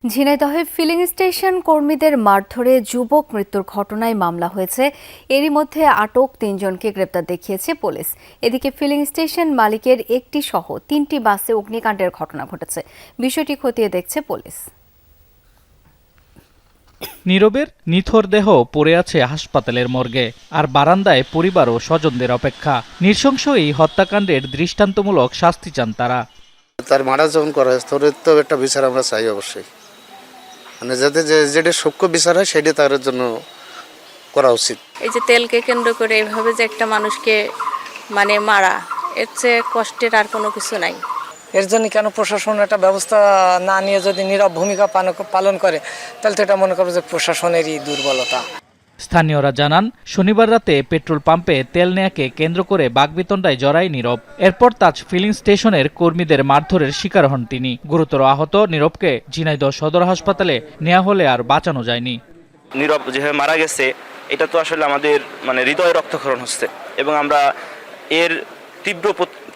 ঝিনাইদহে filling station কর্মীদের মারধরে যুবক মৃত্যুর ঘটনায় মামলা হয়েছে। এরই মধ্যে আটক ৩ জনকে গ্রেপ্তার দেখিয়েছে পুলিশ। এদিকে ফিলিং স্টেশন মালিকের একটি সহ ৩টি বাসে অগ্নিকাণ্ডের ঘটনা ঘটেছে। বিষয়টি খতিয়ে দেখছে পুলিশ। নীরবের নিথর দেহ পড়ে আছে হাসপাতালের মর্গে, আর বারান্দায় পরিবার ও স্বজনদের অপেক্ষা। নৃশংস এই হত্যাকাণ্ডের দৃষ্টান্তমূলক শাস্তি চান তারা। তার মারা যখন করা হয় তোর তো একটা বিচার আমরা চাই অবশ্যই, মানে যাতে যেটা সূক্ষ্ম বিচার হয় সেটা তার জন্য করা উচিত। এই যে তেলকে কেন্দ্র করে এভাবে যে একটা মানুষকে মারা, এর চেয়ে কষ্টের আর কোনো কিছু নাই। এর জন্য কেন প্রশাসন একটা ব্যবস্থা না নিয়ে যদি নীরব ভূমিকা পালন করে, তাহলে তো এটা মনে করবো যে প্রশাসনেরই দুর্বলতা। স্থানীয়রা জানান, শনিবার রাতে পেট্রোল পাম্পে তেল নেয়াকে কেন্দ্র করে বাকবিতণ্ডায় জড়ায় নীরব। এরপর তাজ ফিলিং স্টেশনের কর্মীদের মারধরের শিকার হন তিনি। গুরুতর আহত নীরবকে ঝিনাইদহ সদর হাসপাতালে নেওয়া হলে আর বাঁচানো যায়নি। নীরব যেভাবে মারা গেছে, এটা তো আসলে আমাদের হৃদয়ে রক্তক্ষরণ হচ্ছে, এবং আমরা এর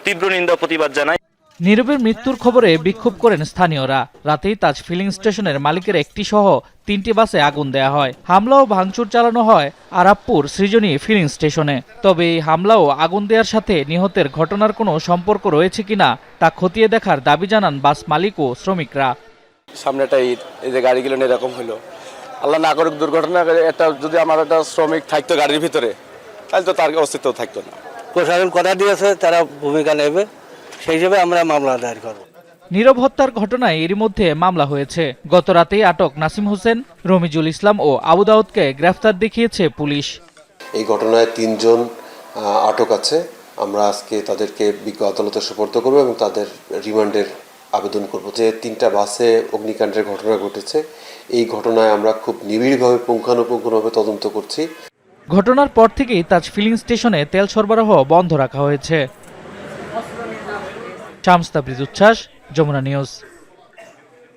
তীব্র নিন্দা প্রতিবাদ জানাই। নীরবের মৃত্যুর খবরে বিক্ষোভ করেন স্থানীয়রা। রাতেই তাজ ফিলিং স্টেশনের মালিকের একটি সহ 3টি বাসে আগুন দেয়া হয়। হামলা ও ভাঙচুর চালানো হয় আরাপপুর সৃজনী ফিলিং স্টেশনে। তবে এই হামলা ও আগুন দেওয়ার সাথে নিহতের ঘটনার কোনো সম্পর্ক রয়েছে কিনা তা খতিয়ে দেখার দাবি জানান বাস মালিক ও শ্রমিকরা। সামনেটা ঈদ, এই যে গাড়িগুলো এরকম হলো, আল্লাহ না করুক দুর্ঘটনা, একটা যদি আমার একটা শ্রমিক থাকতো গাড়ির ভিতরে, তাহলে তো তার অস্তিত্ব থাকতো না। প্রশাসন কথা দিয়েছে, তারা ভূমিকা নেবে, সেই হিসেবে আমরা মামলা দায়ের করব। নীরব হত্যার ঘটনায় এরই মধ্যে মামলা হয়েছে। গত রাতেই আটক নাসিম হোসেন, রমিজুল ইসলাম ও আবু দাউদকে গ্রেফতার দেখিয়েছে পুলিশ। এই ঘটনায় 3 জন আটক আছে। আমরা আজকে তাদেরকে বিজ্ঞ আদালতে সুপর্দ করব এবং তাদের রিমান্ডের আবেদন করব। যে 3টা বাসে অগ্নিকাণ্ডের ঘটনা ঘটেছে, এই ঘটনায় আমরা খুব নিবিড়ভাবে পুঙ্খানুপুঙ্খভাবে তদন্ত করছি। ঘটনার পর থেকেই তাজ ফিলিং স্টেশনে তেল সরবরাহ বন্ধ রাখা হয়েছে। শামস তাবরিজ উচ্ছ্বাস, যমুনা নিউজ।